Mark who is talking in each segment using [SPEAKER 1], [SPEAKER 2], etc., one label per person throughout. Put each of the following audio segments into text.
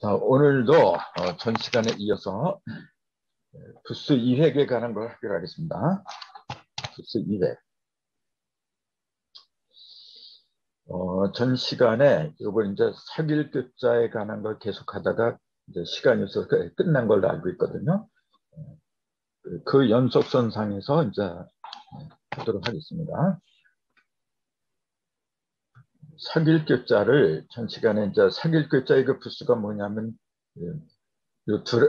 [SPEAKER 1] 자, 오늘도 전 시간에 이어서 부수 2획에 관한 걸 하기로 하겠습니다. 부수 2획. 전 시간에 이거 이제 사길급자에 관한 걸 계속하다가 이제 시간이 없어서 끝난 걸로 알고 있거든요. 그 연속선상에서 이제 하도록 하겠습니다. 사길급자를 전 시간에 이제 사길급자의 그 부수가 뭐냐면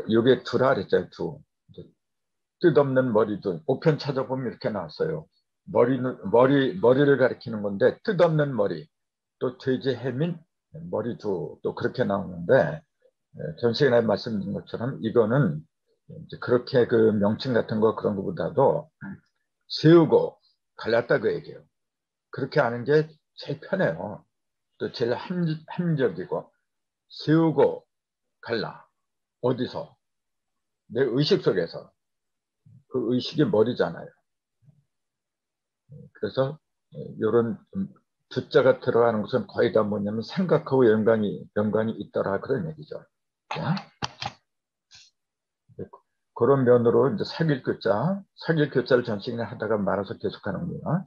[SPEAKER 1] 요게 두라 그랬잖아요. 뜻없는 머리도 5편 찾아보면 이렇게 나왔어요. 머리를 가리키는 건데 뜻없는 머리, 또 돼지 해민 머리도 또 그렇게 나오는데 전 시간에 말씀드린 것처럼 이거는 이제 그렇게 그 명칭 같은 거 그런 것보다도 세우고 갈랐다 그 얘기예요. 그렇게 하는 게 제일 편해요. 또 제일 합리적이고 세우고 갈라. 어디서? 내 의식 속에서. 그 의식이 머리잖아요. 그래서 이런 두자가 들어가는 것은 거의 다 뭐냐면 생각하고 연관이 있더라 그런 얘기죠. 그런 면으로 이제 사귈 글자를 전시를 하다가 말아서 계속하는구나.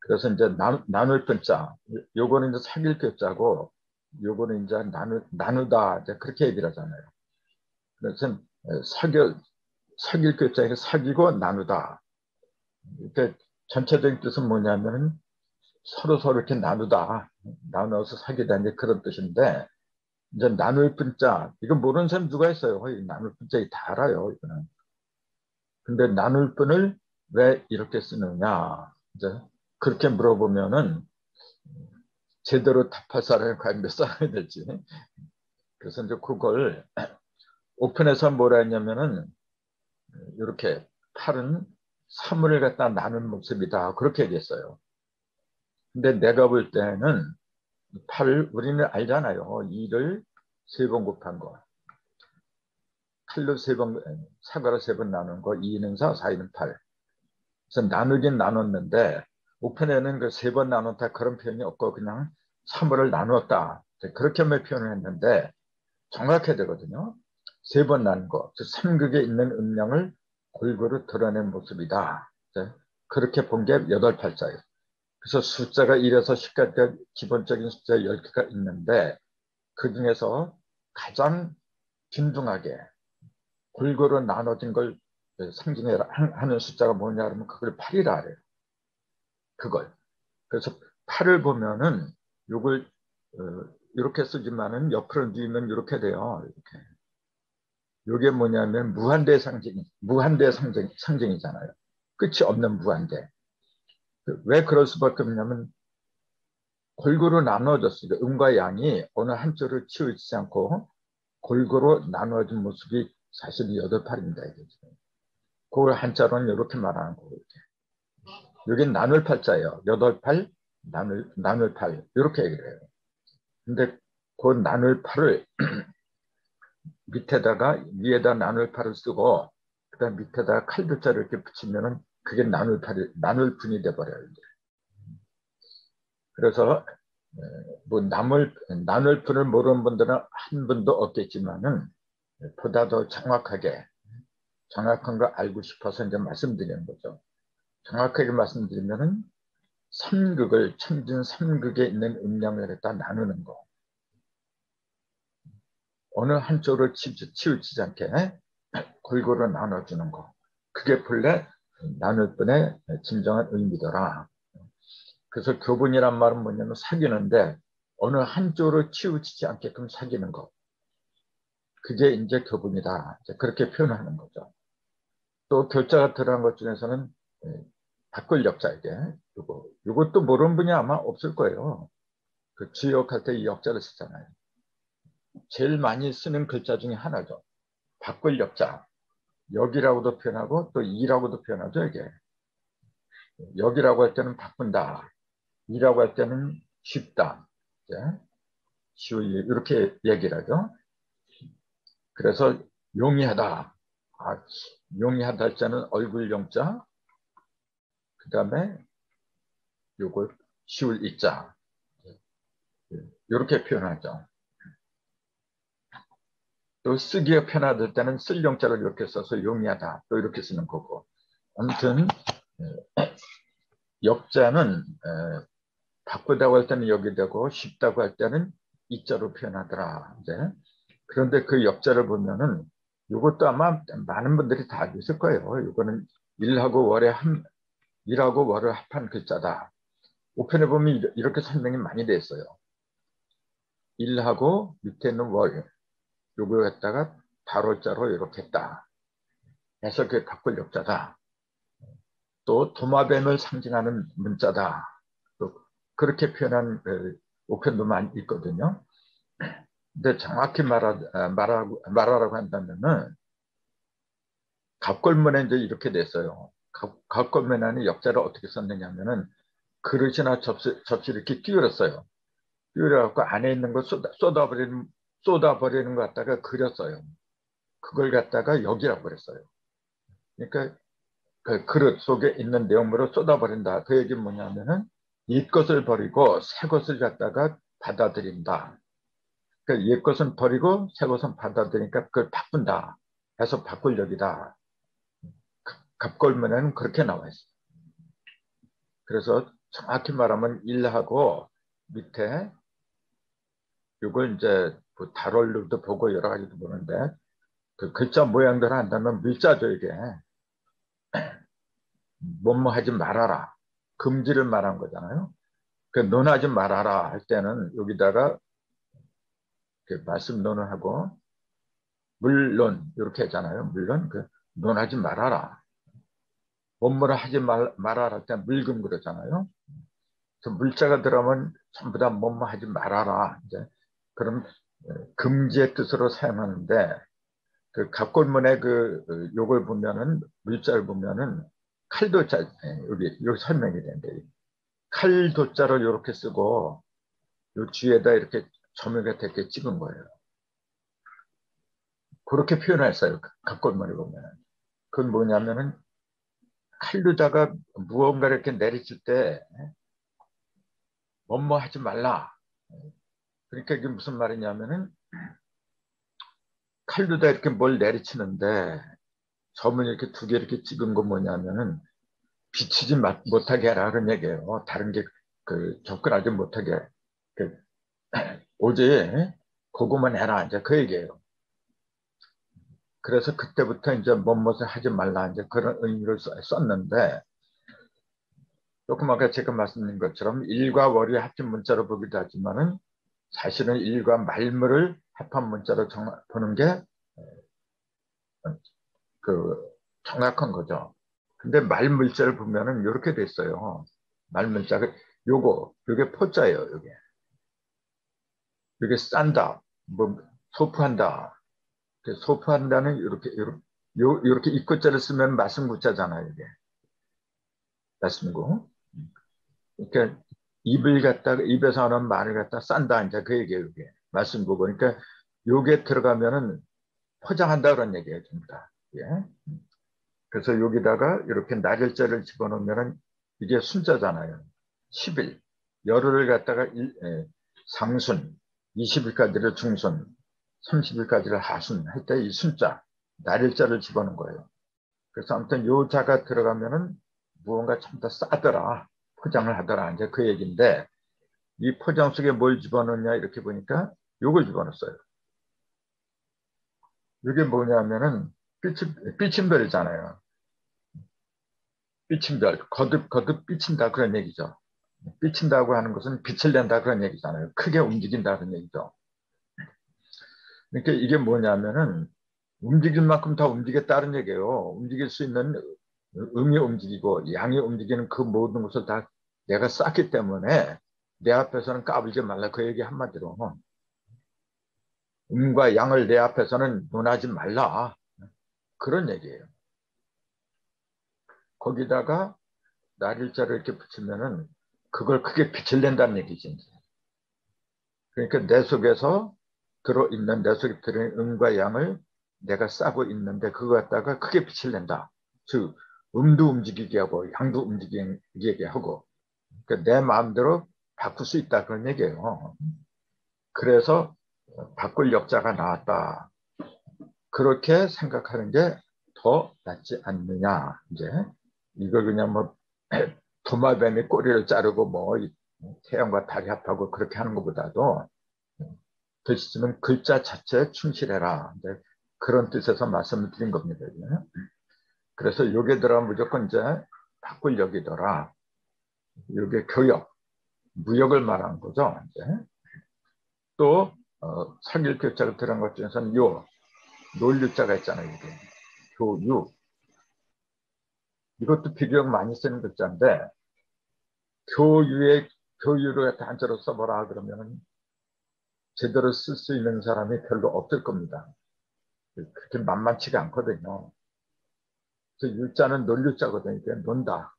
[SPEAKER 1] 그래서 이제 나눌 글자, 요거는 이제 사귈 글자고, 요거는 이제 나누다, 이제 그렇게 얘기를 하잖아요. 그래서 사귈 글자에 사귀고 나누다. 이렇게 전체적인 뜻은 뭐냐면 서로 이렇게 나눠서 사귀다 이제 그런 뜻인데 이제 나눌 분자 이거 모르는 사람 누가 있어요? 거의 나눌 분자 다 알아요 이거는. 근데 나눌 분을 왜 이렇게 쓰느냐 이제 그렇게 물어보면은 제대로 답할 사람이 과연 몇 사람이 될지. 그래서 이제 그걸 오픈해서 뭐라 했냐면은 이렇게 팔은 사물을 갖다 나눈 모습이다 그렇게 얘기했어요. 근데 내가 볼 때는 우리는 알잖아요. 2를 3번 곱한 거. 칼로 3번, 사과로 3번 나눈 거. 2는 4, 4는 8. 그래서 나누긴 나눴는데, 오픈에는 그 3번 나눴다 그런 표현이 없고, 그냥 3을을 나누었다. 그렇게만 표현을 했는데, 정확해야 되거든요. 3번 나눈 거. 즉, 3극에 있는 음량을 골고루 드러낸 모습이다. 그렇게 본 게 8팔자예요. 그래서 숫자가 1에서 10까지 기본적인 숫자 10개가 있는데 그 중에서 가장 균등하게 골고루 나눠진 걸 상징하는 숫자가 뭐냐 그러면 그걸 8이라 그래요. 그걸. 그래서 8을 보면은 이걸 이렇게 쓰지만은 옆으로 뉘면 이렇게 돼요. 이렇게. 이게 뭐냐면 무한대 상징이잖아요. 끝이 없는 무한대. 왜 그럴 수밖에 없냐면 골고루 나눠졌으니까 음과 양이 어느 한쪽으로 치우치지 않고 골고루 나눠진 모습이 사실 8팔입니다. 그걸 한자로는 이렇게 말하는 거고 여긴 나눌 팔자예요. 8팔, 나눌 팔 이렇게 얘기를 해요. 근데 그 나눌 팔을 밑에다가 위에다 나눌 팔을 쓰고 그다음 밑에다가 칼두자를 이렇게 붙이면은 그게 나눌 분이 돼버려요. 그래서 뭐 나눌 분을 모르는 분들은 한 분도 없겠지만은 보다 더 정확한 거 알고 싶어서 이제 말씀드리는 거죠. 정확하게 말씀드리면은 천진 삼극에 있는 음량을 갖다 나누는 거. 어느 한쪽으로 치우치지 않게 골고루 나눠주는 거. 그게 본래 나눌 분의 진정한 의미더라. 그래서 교분이란 말은 뭐냐면 사귀는데 어느 한쪽으로 치우치지 않게끔 사귀는 거. 그게 이제 교분이다. 이제 그렇게 표현하는 거죠. 또 교자가 들어간 것 중에서는 바꿀 역자에게 이것도 모르는 분이 아마 없을 거예요. 그 주역할 때 이 역자를 쓰잖아요. 제일 많이 쓰는 글자 중에 하나죠. 바꿀 역자. 역이라고도 표현하고 또 이라고도 표현하죠. 이게 역이라고 할 때는 바꾼다. 이라고 할 때는 쉽다. 이렇게 얘기를 하죠. 그래서 용이하다. 용이하다 할 때는 얼굴 용자. 그 다음에 요걸 쉬울 이자. 이렇게 표현하죠. 또 쓰기가 편하될 때는 쓸 용자를 이렇게 써서 용이하다. 또 이렇게 쓰는 거고. 아무튼 역자는 바꾸다고 할 때는 여기 되고 쉽다고 할 때는 이자로 표현하더라. 이제 그런데 그 역자를 보면은 이것도 아마 많은 분들이 다 알고 있을 거예요. 이거는 일하고 월을 합한 글자다. 우편에 보면 이렇게 설명이 많이 돼 있어요. 일하고 밑에 있는 월 요거 갖다가 발월자로 이렇게 했다. 해서 그게 바꿀 역자다. 또 도마뱀을 상징하는 문자다. 또 그렇게 표현한 우편도 많이 있거든요. 근데 정확히 말하라고 한다면은 갑골문에 이제 이렇게 됐어요. 갑골문에는 역자를 어떻게 썼느냐면은 그릇이나 접시 이렇게 끼울였어요. 끼울여갖고 안에 있는 거 쏟아버리는 거 갖다가 그렸어요. 그걸 갖다가 여기라고 그랬어요. 그러니까 그 그릇 속에 있는 내용물을 쏟아버린다. 그 얘기는 뭐냐면은 옛 것을 버리고 새 것을 갖다가 받아들인다. 그러니까 옛 것은 버리고 새 것은 받아들이니까 그걸 바꾼다. 해서 바꿀 역이다. 갑골문에는 그렇게 나와 있어요. 그래서 정확히 말하면 일하고 밑에 이걸 이제 뭐 달월도 보고 여러 가지도 보는데 그 글자 모양대로 한다면 물자죠 이게. 뭐뭐 하지 말아라. 금지를 말한 거잖아요. 그 논하지 말아라 할 때는 여기다가 말씀 논을 하고 물론 이렇게 하잖아요. 물론 그 논하지 말아라. 뭐뭐를 하지 말아라 할 때 물금 그러잖아요. 그래서 물자가 들어가면 전부 다 뭐뭐 하지 말아라. 이제 그럼 금지의 뜻으로 사용하는데 그 갑골문의 그 요걸 보면은 물자를 보면은 칼도자 여기 설명이 되는데 칼도자를 이렇게 쓰고 요 뒤에다 이렇게 점유가 되게 찍은 거예요. 그렇게 표현했어요. 갑골문에 보면은 그건 뭐냐면은 칼도자가 무언가를 이렇게 내리칠 때 뭐뭐 하지 말라. 그러니까 이게 무슨 말이냐면은 칼도자 이렇게 뭘 내리치는데 점을 이렇게 두 개 이렇게 찍은 건 뭐냐면은 비치지 못하게 하라 그런 얘기예요. 다른 게 그 접근하지 못하게 그 오직 그거만 해라 이제 그 얘기예요. 그래서 그때부터 이제 뭐뭇을 하지 말라 이제 그런 의미를 썼는데 조금 아까 제가 말씀드린 것처럼 일과 월이 합친 문자로 보기도 하지만은 사실은 일과 말물을 합한 문자로 보는 게 그 정확한 거죠. 근데 말물자를 보면은 이렇게 돼 있어요. 말물자가 요게 포자예요. 요게 싼다, 뭐 소프한다. 소프한다는 이렇게 입구자를 쓰면 말씀구자잖아요. 이게 말씀구. 그러니까 입에서 하는 말을 갖다 싼다 이제 그 얘기예요. 이게 말씀구. 그러니까 요게 들어가면은 포장한다 그런 얘기예요. 전부 다. 예. 그래서 여기다가 이렇게 날일자를 집어넣으면 이게 순자잖아요. 10일. 열흘을 갖다가 상순, 20일까지를 중순, 30일까지를 하순 할 때 이 순자, 날일자를 집어넣은 거예요. 그래서 아무튼 요 자가 들어가면은 무언가 참 더 싸더라. 포장을 하더라. 이제 그 얘기인데 이 포장 속에 뭘 집어넣냐 이렇게 보니까 요걸 집어넣었어요. 이게 뭐냐면은 삐침별이잖아요. 삐침별, 거듭 삐친다 그런 얘기죠. 삐친다고 하는 것은 빛을 낸다 그런 얘기잖아요. 크게 움직인다 그런 얘기죠. 그러니까 이게 뭐냐면은 움직일 만큼 다 움직였다는 얘기예요. 움직일 수 있는 음이 움직이고 양이 움직이는 그 모든 것을 다 내가 쌓기 때문에 내 앞에서는 까불지 말라 그 얘기 한마디로 음과 양을 내 앞에서는 논하지 말라 그런 얘기예요. 거기다가 날일자를 이렇게 붙이면은 그걸 크게 빛을 낸다는 얘기지. 그러니까 내 속에서 내 속에 들어있는 음과 양을 내가 싸고 있는데 그거 갖다가 크게 빛을 낸다. 즉 음도 움직이게 하고 양도 움직이게 하고 그러니까 내 마음대로 바꿀 수 있다 그런 얘기예요. 그래서 바꿀 역자가 나왔다. 그렇게 생각하는 게 더 낫지 않느냐. 이제 이걸 그냥 뭐 도마뱀이 꼬리를 자르고 뭐 태양과 달이 합하고 그렇게 하는 것보다도 글씨는 글자 자체에 충실해라. 이제 그런 뜻에서 말씀을 드린 겁니다. 이제. 그래서 요게 들어가 무조건 이제 바꿀 여기더라. 요게 교역, 무역을 말하는 거죠. 이제. 또 사귈 교자가 들어간 것 중에서는 요, 논유자가 있잖아요. 이게. 교육. 이것도 비교역 많이 쓰는 글자인데 교유를 갖다 한자로 써보라 그러면 제대로 쓸 수 있는 사람이 별로 없을 겁니다. 그렇게 만만치가 않거든요. 그래서 유자는 논유자거든요. 이게 논다.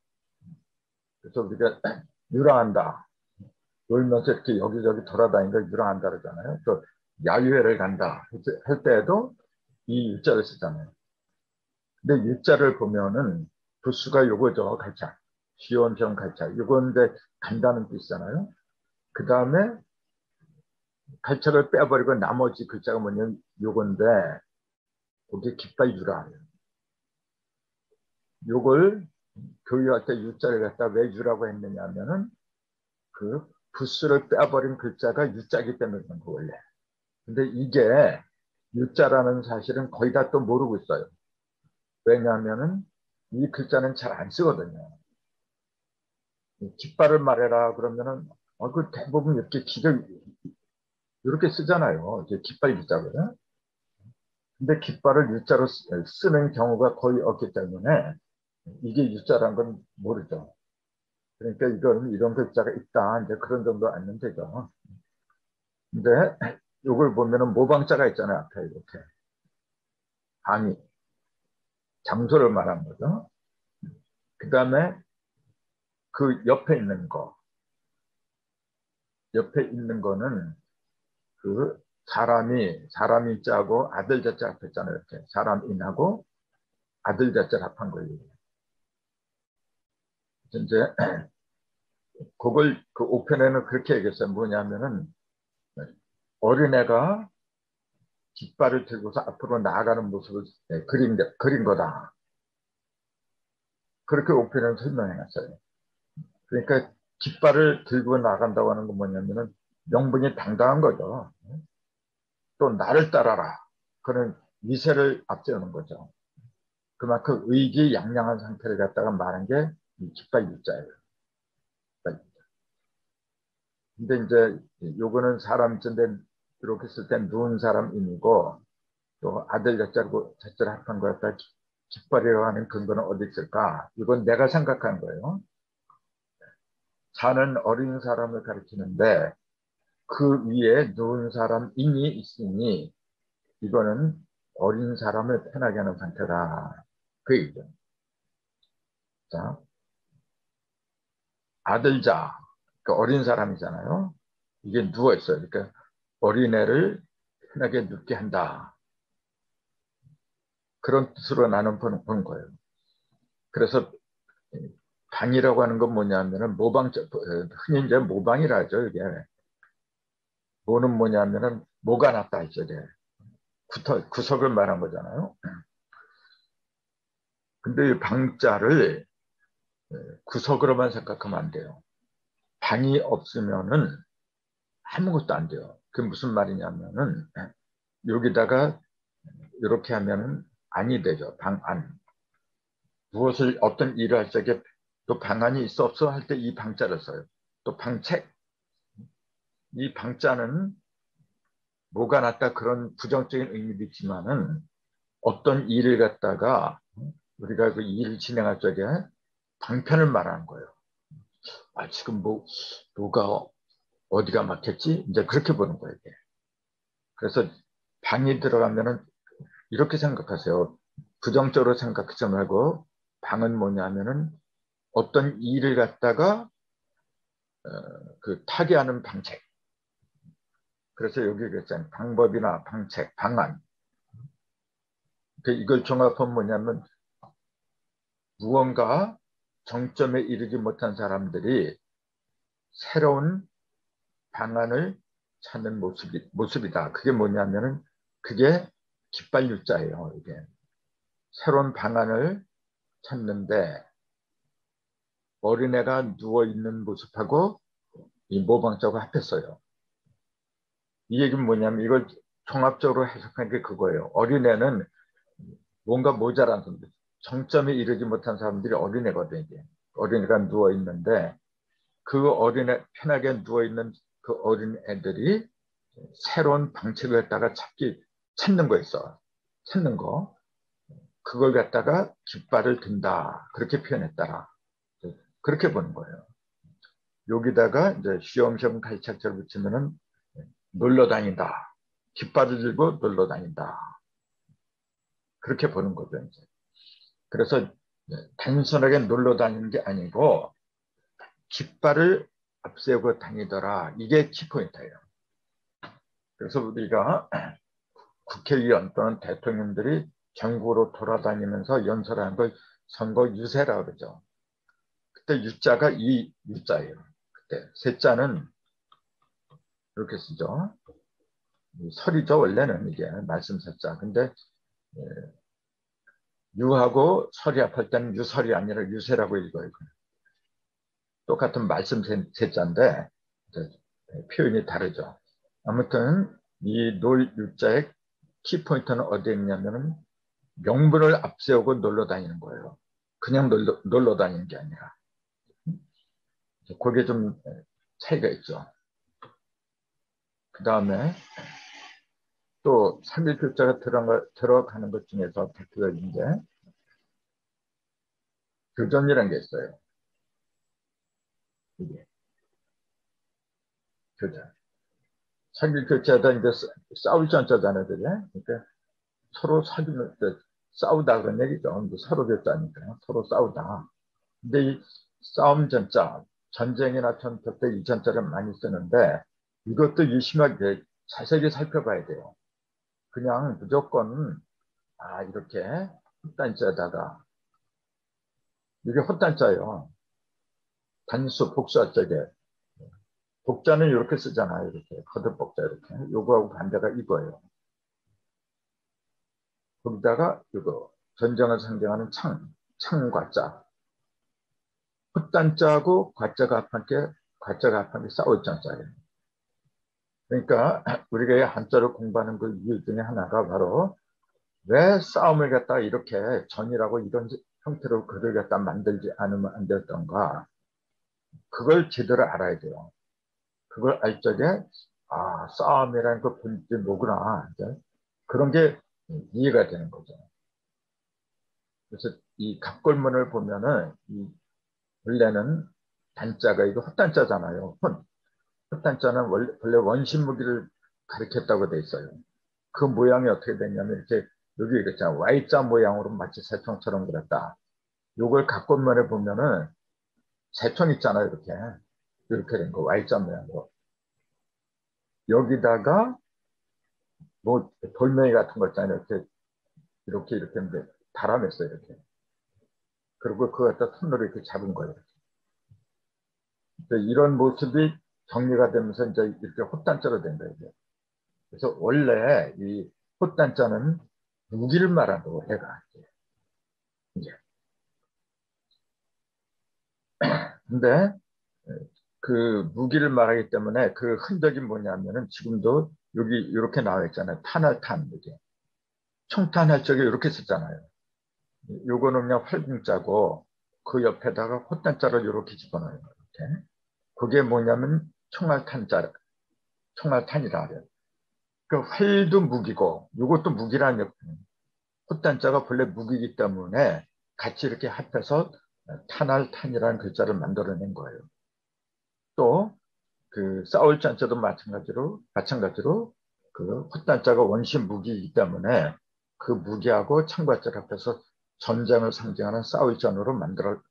[SPEAKER 1] 그래서 우리가 유랑한다. 놀면서 이렇게 여기저기 돌아다니니까 유랑한다 그러잖아요. 또 야유회를 간다 할 때에도 이 유자를 쓰잖아요. 근데 유자를 보면은 부수가 요거죠. 갈차. 시원시원 갈차. 요건 이제 간다는 뜻이잖아요. 그 다음에 갈차를 빼버리고 나머지 글자가 뭐냐면 요건데 거기에 깃발 유라. 요걸 교육할 때 유자를 갖다 왜 유라고 했느냐 하면은 그 부수를 빼버린 글자가 유자기 때문에 그런 거 원래. 근데 이게 유자라는 사실은 거의 다 또 모르고 있어요. 왜냐하면은 이 글자는 잘 안 쓰거든요. 깃발을 말해라 그러면은 그 대부분 이렇게 기를 이렇게 쓰잖아요. 이제 깃발 유자거든. 근데 깃발을 유자로 쓰는 경우가 거의 없기 때문에 이게 유자란 건 모르죠. 그러니까 이런 글자가 있다. 이제 그런 정도 알면 되죠. 근데 이걸 보면은 모방자가 있잖아요. 앞에 이렇게. 방이. 장소를 말하는 거죠. 그 다음에 그 옆에 있는 거. 옆에 있는 거는 그 사람이 자고 아들 자자 합했잖아요. 이렇게. 사람인하고 아들 자자 합한 거예요. 이제 그걸 그 오편에는 그렇게 얘기했어요. 뭐냐면은 어린애가 깃발을 들고서 앞으로 나아가는 모습을 그린 거다. 그렇게 오편에는 설명해놨어요. 그러니까 깃발을 들고 나간다고 하는 건 뭐냐면은 명분이 당당한 거죠. 또 나를 따라라. 그런 미세를 앞세우는 거죠. 그만큼 의기양양한 상태를 갖다가 말한 게 이 깃발 유자예요. 근데 이제 요거는 사람 인데 이렇게 쓸 때 누운 사람이고 또 아들 자자를 합한 거 갖다 깃발이라고 하는 근거는 어디 있을까? 이건 내가 생각한 거예요. 자는 어린 사람을 가리키는데 그 위에 누운 사람인이 있으니 이거는 어린 사람을 편하게 하는 상태다. 그 얘기죠. 자, 아들자, 그러니까 어린 사람이잖아요. 이게 누워있어요. 그러니까 어린애를 편하게 눕게 한다. 그런 뜻으로 나는 보는 거예요. 그래서 방이라고 하는 건 뭐냐면은 흔히 이제 모방이라 하죠. 이게 뭐는 뭐냐면은 뭐가 낫다 이죠. 구석을 말한 거잖아요. 근데 이 방자를 구석으로만 생각하면 안 돼요. 방이 없으면은 아무것도 안 돼요. 그게 무슨 말이냐면은 여기다가 이렇게 하면은 안이 되죠. 방안. 무엇을 어떤 일을 할 적에 또 방안이 있어 없어 할 때 이 방자를 써요. 또 방책. 이 방자는 뭐가 낫다 그런 부정적인 의미도 있지만은 어떤 일을 갖다가 우리가 그 일을 진행할 적에 방편을 말하는 거예요. 지금 뭐가 어디가 막혔지? 이제 그렇게 보는 거예요. 이게. 그래서 방이 들어가면은 이렇게 생각하세요. 부정적으로 생각하지 말고 방은 뭐냐면은 어떤 일을 갖다가 그 타개하는 방책. 그래서 여기 그랬잖아요. 방법이나 방책, 방안. 이걸 종합하면 뭐냐면 무언가 정점에 이르지 못한 사람들이 새로운 방안을 찾는 모습이다. 그게 뭐냐면은 그게 깃발 U자예요. 이게 새로운 방안을 찾는데 어린애가 누워있는 모습하고 이 모방자가 합했어요. 이 얘기는 뭐냐면 이걸 종합적으로 해석한 게 그거예요. 어린애는 뭔가 모자란 사람들, 정점에 이르지 못한 사람들이 어린애거든요. 이게. 어린애가 누워있는데 그 어린애, 편하게 누워있는 그 어린애들이 새로운 방책을 갖다가 찾는 거 있어. 찾는 거. 그걸 갖다가 깃발을 든다. 그렇게 표현했더라. 그렇게 보는 거예요. 여기다가 이제 쉬엄쉬엄 갈착절 붙이면은 놀러 다닌다. 깃발을 들고 놀러 다닌다. 그렇게 보는 거죠, 이제. 그래서 단순하게 놀러 다니는 게 아니고 깃발을 앞세우고 다니더라. 이게 키포인트예요. 그래서 우리가 국회의원 또는 대통령들이 전국으로 돌아다니면서 연설하는 걸 선거 유세라고 그러죠. 그때 유자가 이 유자예요. 그때 세자는 이렇게 쓰죠. 설이죠. 원래는 이게 말씀설자. 근데 유하고 설이 합할 때는 유설이 아니라 유세라고 읽어요. 똑같은 말씀 세자인데 표현이 다르죠. 아무튼 이 놀 유자의 키포인트는 어디에 있냐면은 명분을 앞세우고 놀러 다니는 거예요. 그냥 놀러 다니는 게 아니라. 그게 좀 차이가 있죠. 그 다음에 또 3.1교자가 들어가는 것 중에서 대표적인 게 교전이라는 게 있어요. 이게 교전. 3.1교자다 이제 싸울 전자잖아요. 그게? 그러니까 서로 사귀는 때 싸우다 그런 얘기죠. 서로 교자니까 서로 싸우다. 근데 이 싸움 전자, 전쟁이나 전투 때 이 전자를 많이 쓰는데 이것도 유심하게 자세히 살펴봐야 돼요. 그냥 무조건 이렇게 헛단자에다가 이게 헛단자예요. 단수 복수할 적에 복자는 이렇게 쓰잖아요. 이렇게 거듭 복자 이렇게 요거하고 반대가 이거예요. 거기다가 이거 전쟁을 상징하는 창과자 헛단자하고 과자가 합한 게 싸울 자자예요. 그러니까 우리가 한자를 공부하는 그 이유 중에 하나가 바로 왜 싸움을 갖다 이렇게 전이라고 이런 형태로 글을 갖다 만들지 않으면 안 됐던가 그걸 제대로 알아야 돼요. 그걸 알 적에 싸움이라는 그 본질이 뭐구나 이제 그런 게 이해가 되는 거죠. 그래서 이 갑골문을 보면은 이 원래는 단자가 이거 헛단자잖아요. 헛단자는 원래 원심 무기를 가리켰다고 돼 있어요. 그 모양이 어떻게 됐냐면 이렇게 여기 이랬잖아. Y자 모양으로 마치 새총처럼 그렸다. 요걸 갑골문에 보면은 새총 있잖아요. 이렇게 된 거. Y자 모양으로. 여기다가 뭐 돌멩이 같은 거 있잖아요. 이렇게 했는데 달아냈어요. 이렇게. 그리고 그거 갖다 손으로 이렇게 잡은 거예요. 이런 모습이 정리가 되면서 이제 이렇게 헛단자로 된 거예요. 그래서 원래 이 헛단자는 무기를 말한다고 해가. 이제. 근데 그 무기를 말하기 때문에 그 흔적이 뭐냐면은 지금도 여기 이렇게 나와 있잖아요. 탄알탄 이게 총탄할 적에 이렇게 썼잖아요. 요거는 그냥 활궁자고 그 옆에다가 헛단자를 이렇게 집어넣어요. 이렇게. 그게 뭐냐면 총알탄이라 그래요. 그 활도 무기고 이것도 무기라는 역할은 헛단자가 본래 무기이기 때문에 같이 이렇게 합해서 탄알탄이라는 글자를 만들어낸 거예요. 또 그 싸울 잔자도 마찬가지로 그 헛단자가 원심 무기이기 때문에 그 무기하고 창과자를 합해서 전쟁을 상징하는 싸울 전으로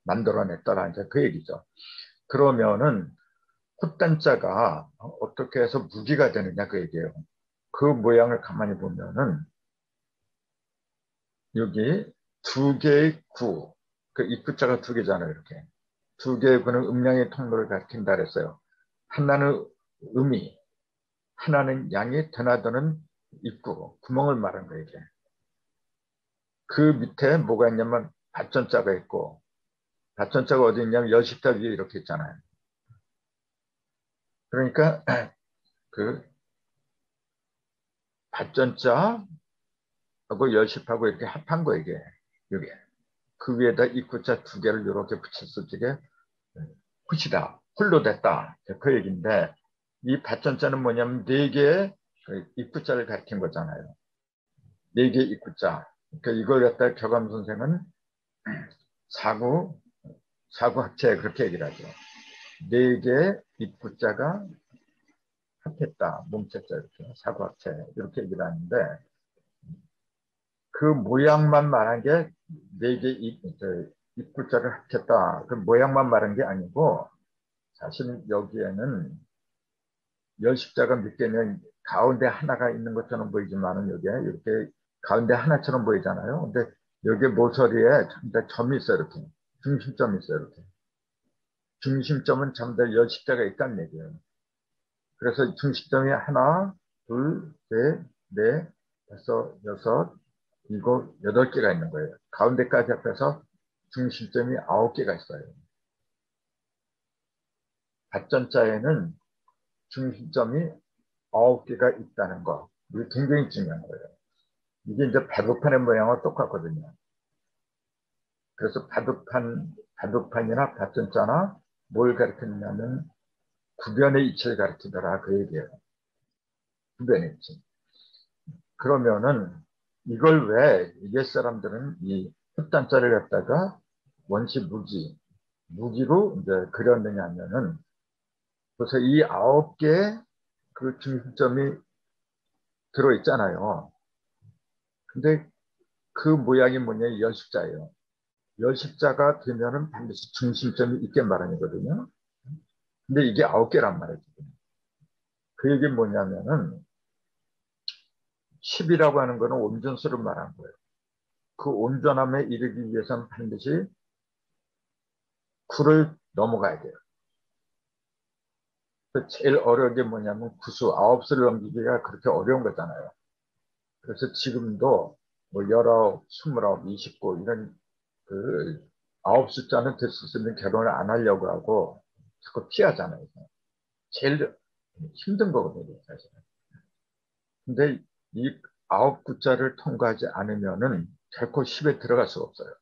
[SPEAKER 1] 만들어냈더라 이제 그 얘기죠. 그러면은 헛단자가 어떻게 해서 무기가 되느냐 그 얘기예요. 그 모양을 가만히 보면은 여기 두 개의 구, 그 입구자가 두 개잖아요. 이렇게 두 개의 구는 음양의 통로를 가리킨다 그랬어요. 하나는 음이, 하나는 양이 드나드는 입구, 구멍을 말한 거예요, 이게. 그 밑에 뭐가 있냐면 받전자가 있고, 받전자가 어디 있냐면 열십자 위에 이렇게 있잖아요. 그러니까 그 받전자하고 열십하고 이렇게 합한 거 이게. 이게. 그 위에다 입구자 두 개를 이렇게 붙였을 적에 굿이다, 홀로 됐다. 그 얘기인데 이 받전자는 뭐냐면 네 개의 그 입구자를 가리킨 거잖아요. 네 개의 입구자. 그러니까 이걸 갖다 교감 선생은 사구, 사구합체 그렇게 얘기를 하죠. 네 개의 입구자가 합했다. 몸체자 이렇게 사구합체 이렇게 얘기를 하는데 그 모양만 말한 게 네 개 입구자를 합쳤다. 그 모양만 말한 게 아니고 사실 여기에는 열십자가 몇 개는 가운데 하나가 있는 것처럼 보이지만은 여기에 이렇게 가운데 하나처럼 보이잖아요. 근데 여기 모서리에 점이 있어요. 이렇게 중심점이 있어요. 이렇게 중심점은 전부 다 열십자가 있다는 얘기예요. 그래서 중심점이 하나, 둘, 셋, 넷, 다섯, 여섯, 일곱, 여덟 개가 있는 거예요. 가운데까지 합해서 중심점이 9개가 있어요. 받전자에는 중심점이 9개가 있다는 거. 이게 굉장히 중요한 거예요. 이게 이제 바둑판의 모양과 똑같거든요. 그래서 바둑판이나 받전자나 뭘 가르치냐면 구변의 이치를 가르치더라. 그 얘기예요. 구변의 이치. 그러면은 이걸 왜 옛 사람들은 이 흑단자를 갖다가 원시 무기로 이제 그렸느냐 하면은 그래서 이 9개의 그 중심점이 들어있잖아요. 근데 그 모양이 뭐냐, 열십자예요. 열십자가 되면은 반드시 중심점이 있게 마련이거든요. 근데 이게 9개란 말이죠. 그 얘기 뭐냐면은 10이라고 하는 거는 온전수를 말하는 거예요. 그 온전함에 이르기 위해서는 반드시 9를 넘어가야 돼요. 제일 어려운 게 뭐냐면 구수, 9수를 넘기기가 그렇게 어려운 거잖아요. 그래서 지금도 뭐 19, 29, 29 이런 그 9숫자는 될 수 있으면 결혼을 안 하려고 하고 자꾸 피하잖아요. 제일 힘든 거거든요, 사실은. 근데 이 9구자를 통과하지 않으면은 결코 10에 들어갈 수가 없어요.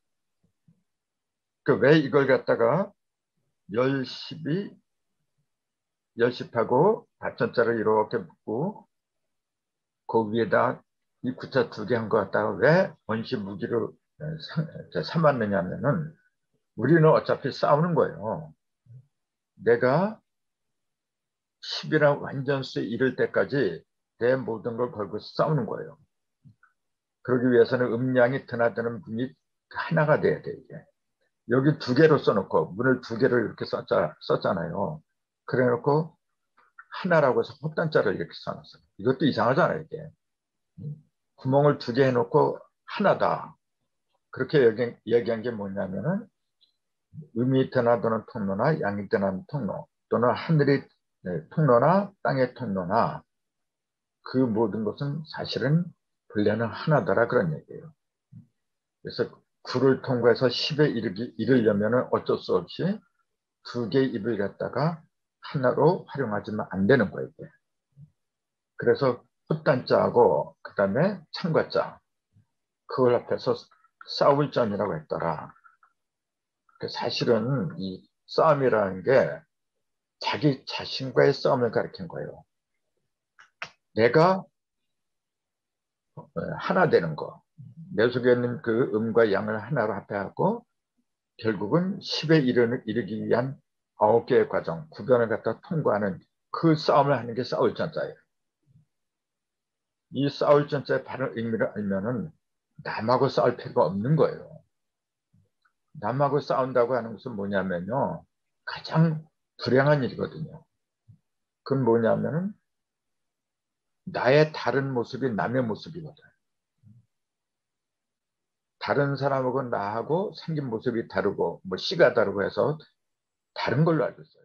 [SPEAKER 1] 그 왜 이걸 갖다가 열십이 열십하고 받전자를 이렇게 묶고 그 위에다 이 구자 두 개 한 거 갖다가 왜 원시 무기로 삼았느냐면은 우리는 어차피 싸우는 거예요. 내가 10이랑 완전수에 이를 때까지 내 모든 걸 걸고 싸우는 거예요. 그러기 위해서는 음량이 드나드는 분이 하나가 돼야 돼, 이게. 여기 두 개로 써놓고, 문을 두 개를 이렇게 썼잖아요. 그래 놓고, 하나라고 해서 헛단자를 이렇게 써놨어요. 이것도 이상하잖아요, 이게. 구멍을 두 개 해놓고, 하나다. 그렇게 얘기한 게 뭐냐면은, 음이 드나드는 통로나 양이 드나드는 통로, 또는 하늘이 통로나 땅의 통로나, 그 모든 것은 사실은 본래는 하나더라 그런 얘기예요. 그래서 9를 통과해서 10에 이르려면 어쩔 수 없이 두 개의 입을 갖다가 하나로 활용하지만 안 되는 거예요. 이게. 그래서 헛단자하고 그 다음에 참가자 그걸 합해서 싸울 점이라고 했더라. 사실은 이 싸움이라는 게 자기 자신과의 싸움을 가리킨 거예요. 내가 하나 되는 거. 내 속에 있는 그 음과 양을 하나로 합해하고 결국은 10에 이르기 위한 9개의 과정, 구변을 갖다 통과하는 그 싸움을 하는 게 싸울 전자예요. 이 싸울 전자의 바른 의미를 알면은 남하고 싸울 필요가 없는 거예요. 남하고 싸운다고 하는 것은 뭐냐면요. 가장 불행한 일이거든요. 그건 뭐냐면은 나의 다른 모습이 남의 모습이거든. 다른 사람하고 나하고 생긴 모습이 다르고 뭐 씨가 다르고 해서 다른 걸로 알고 있어요.